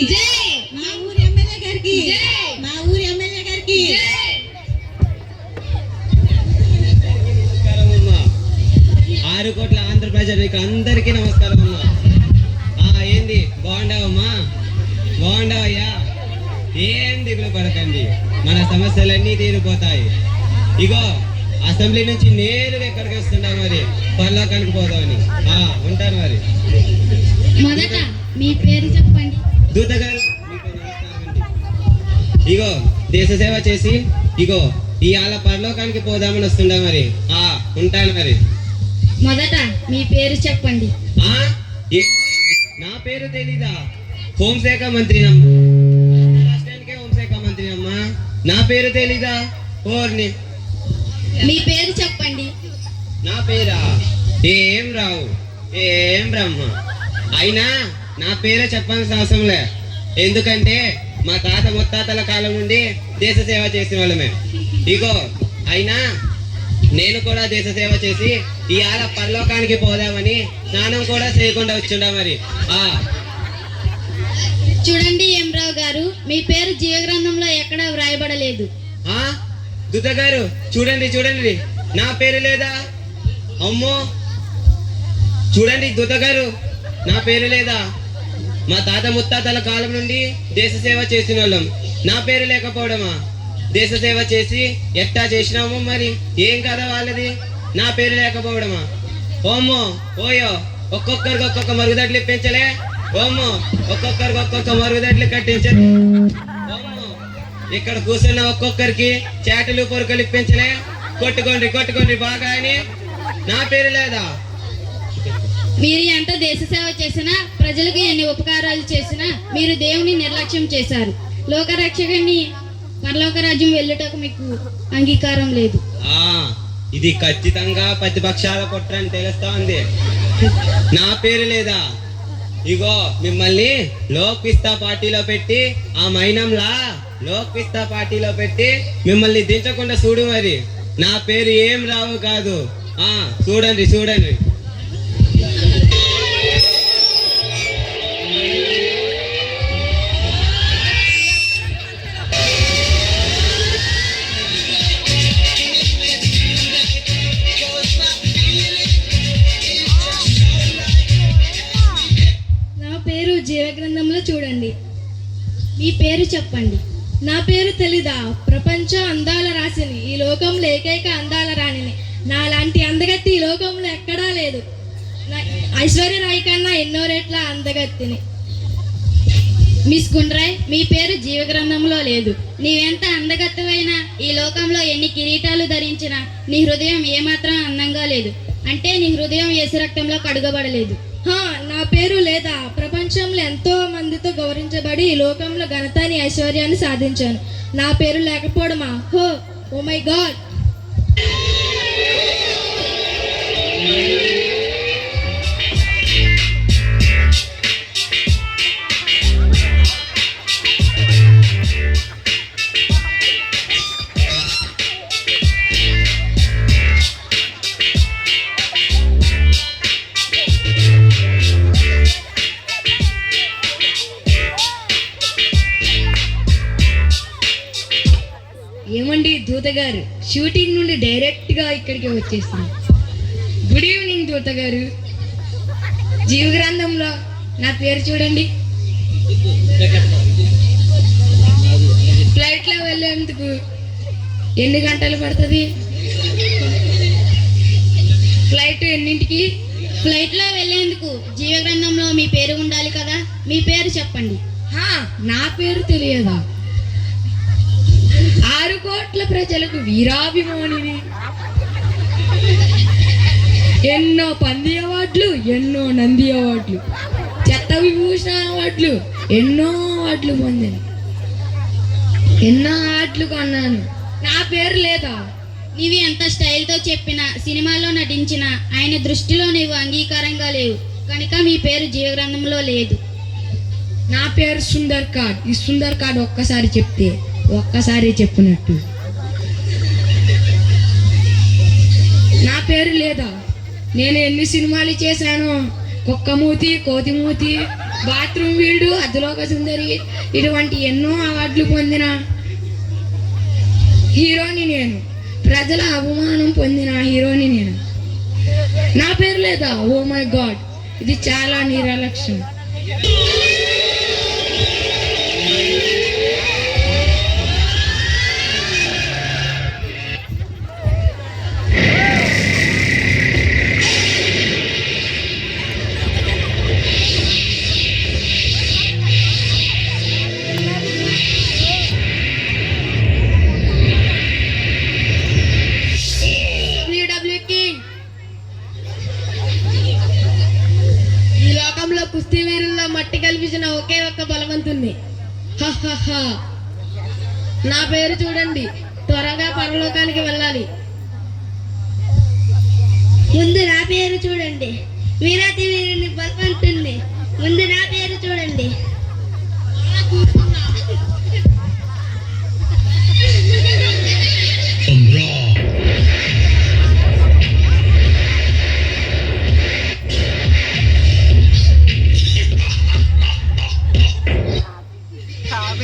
మా ఊరి ఎమ్మెల్యే గారికి మా ఊరి ఎమ్మెల్యే గారికి 6 కోట్ల ఆంధ్ర ప్రజలకు అందరికీ నమస్కారం అమ్మా. ఏంది బాగుండావమ్మా? బాగుండావయ్యా? ఏం దిగులు పడకండి, మన సమస్యలన్నీ తీరిపోతాయి. ఇగో అసెంబ్లీ నుంచి నేరుగా ఎక్కడికి వస్తుంటా, మరి పర్లోకానికి పోదామని. ఉంటాను మరి. మొదట మీ పేరు చెప్పండి. దూత గారు ఇగో దేశ సేవ చేసి ఇగో ఇవాళ పరలోకానికి పోదామని వస్తుండా మరి. ఉంటాను మరి. మొదట మీ పేరు చెప్పండి. నా పేరు తెలీదా? హోంశాఖ మంత్రినమ్మా, రాష్ట్రానికే హోంశాఖ మంత్రినమ్మా. నా పేరు తెలీదా? ఓర్ని. మీ పేరు చెప్పండి. నా పేరా? ఏం రావు, ఏం బ్రహ్మ. అయినా నా పేరే చెప్పాల్సిన అవసరం లే, ఎందుకంటే మా తాత ముత్తాతల కాలం నుండి దేశ సేవ చేసిన వాళ్ళమే. ఇగో అయినా నేను కూడా దేశ సేవ చేసి ఇవాళ పరలోకానికి పోదామని స్నానం కూడా చేయకుండా వచ్చిండా మరి. చూడండి ఎంరావు గారు, మీ పేరు జీవగ్రంథంలో ఎక్కడా వ్రాయబడలేదు. దుద్ద గారు చూడండి చూడండి, నా పేరు లేదా? అమ్మో చూడండి దుద్ద గారు, నా పేరు లేదా? మా తాత ముత్తాతల కాలం నుండి దేశ సేవ చేసిన వాళ్ళం, నా పేరు లేకపోవడమా? దేశ సేవ చేసి ఎట్టా చేసినామో మరి, ఏం కదా వాళ్ళది? నా పేరు లేకపోవడమా? ఓమ్మో ఓయో, ఒక్కొక్కరికి ఒక్కొక్క మరుగుదొడ్లు ఇప్పించలే. ఓమ్మో ఒక్కొక్కరికి ఒక్కొక్క మరుగుదొడ్లు కట్టించలే. ఓమ్మో ఇక్కడ కూర్చున్న ఒక్కొక్కరికి చాటలు పొరుకలు ఇప్పించలే. కొట్టుకోండి కొట్టుకోండి బాగా అని. నా పేరు లేదా? మీరు ఎంత దేశ సేవ చేసినా, ప్రజలకు ఎన్ని ఉపకారాలు చేసినా మీరు దేవుని నిర్లక్ష్యం చేశారు. లోకరక్షకుని పరలోక రాజ్యం వెళ్ళుటకు మీకు అంగీకారం లేదు. ఇది ఖచ్చితంగా ప్రతిపక్షాల కుట్ర అని తెలుస్తా ఉంది. నా పేరు లేదా? ఇగో మిమ్మల్ని లోక్ పిస్తా పార్టీలో పెట్టి, ఆ మైనంలా లోక్ పిస్తా పార్టీలో పెట్టి మిమ్మల్ని దించకుండా చూడు మరి. నా పేరు ఏం రావు కాదు. చూడండి చూడండి. జీవగ్రంథంలో చూడండి. మీ పేరు చెప్పండి. నా పేరు తెలీదా? ప్రపంచ అందాల రాశిని, ఈ లోకంలో ఏకైక అందాల రాణిని. నాలాంటి అందగత్తి ఈ లోకంలో ఎక్కడా లేదు. ఐశ్వర్యరాయ్ కన్నా ఎన్నో రెట్ల అందగత్తిని. మిస్ గుండ్రాయ్, మీ పేరు జీవగ్రంథంలో లేదు. నీవెంత అందగత్తవైనా, ఈ లోకంలో ఎన్ని కిరీటాలు ధరించినా నీ హృదయం ఏమాత్రం అందంగా లేదు. అంటే నీ హృదయం యేసు రక్తంలో కడుగబడలేదు. నా పేరు లేదా? ప్రపంచంలో ఎంతో మందితో గౌరవించబడి ఈ లోకంలో ఘనతని ఐశ్వర్యాన్ని సాధించాను. నా పేరు లేకపోవడమా? Oh my God. ఏమండి దూత గారు, షూటింగ్ నుండి డైరెక్ట్గా ఇక్కడికి వచ్చేసింది. గుడ్ ఈవినింగ్ దూత గారు. జీవగ్రంథంలో నా పేరు చూడండి. ఫ్లైట్లో వెళ్ళేందుకు ఎన్ని గంటలు పడుతుంది? ఫ్లైట్ ఎన్నింటికి? ఫ్లైట్లో వెళ్ళేందుకు జీవగ్రంథంలో మీ పేరు ఉండాలి కదా. మీ పేరు చెప్పండి. నా పేరు తెలియదా? 6 కోట్ల ప్రజలకు వీరాభిమానిని. ఎన్నో పంది అవార్డులు, ఎన్నో నంది అవార్డులు, చెత్త విభూషణ అవార్డులు, ఎన్నో అవార్డులు పొందాను. ఎన్నో అవార్డులు కొన్నాను. నా పేరు లేదా? నీవి ఎంత స్టైల్తో చెప్పినా, సినిమాలో నటించినా ఆయన దృష్టిలో నీవు అంగీకారంగా లేవు కనుక మీ పేరు జీవగ్రంథంలో లేదు. నా పేరు సుందర్ కార్డ్. ఈ సుందర్ కార్డ్ ఒక్కసారి చెప్పినట్టు. నా పేరు లేదా? నేను ఎన్ని సినిమాలు చేశాను. కుక్కమూతి, కోతిమూతి, బాత్రూమ్ వీల్డ్, అధోలోక సుందరి ఇటువంటి ఎన్నో అవార్డులు పొందిన హీరోని నేను. ప్రజల అవమానం పొందిన హీరోని నేను. నా పేరు లేదా? ఓ మై గాడ్, ఇది చాలా నిర్లక్ష్యం. ఈ లోకంలో కుస్తీ వీరుల్లో మట్టి కల్పించిన ఒకే ఒక్క బలవంతుణ్ణి. నా పేరు చూడండి, త్వరగా పరలోకానికి వెళ్ళాలి. ముందు నా పేరు చూడండి, వీరాతి వీరుని బలవంతుణ్ణి. ముందు నా పేరు చూడండి.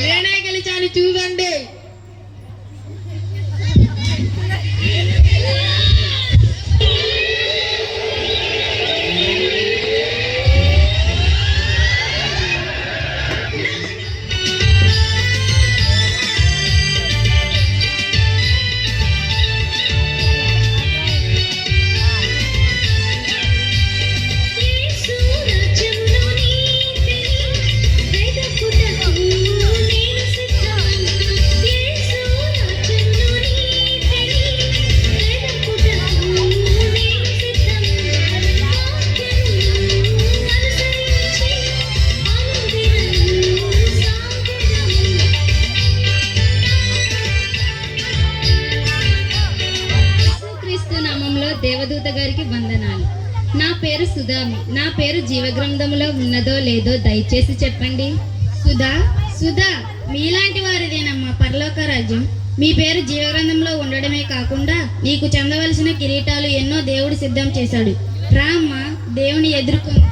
నేనే గెలిచాను చూడండి. క్రీస్తు నామంలో దేవదూత గారికి వందనాలు. నా పేరు సుధామి. నా పేరు జీవగ్రంథంలో ఉన్నదో లేదో దయచేసి చెప్పండి. సుధా? సుధా మీలాంటి వారిదేనమ్మా పరలోక రాజ్యం. మీ పేరు జీవగ్రంథంలో ఉండడమే కాకుండా నీకు చెందవలసిన కిరీటాలు ఎన్నో దేవుడు సిద్ధం చేశాడు. రా అమ్మా, దేవుని ఎదుర్కొని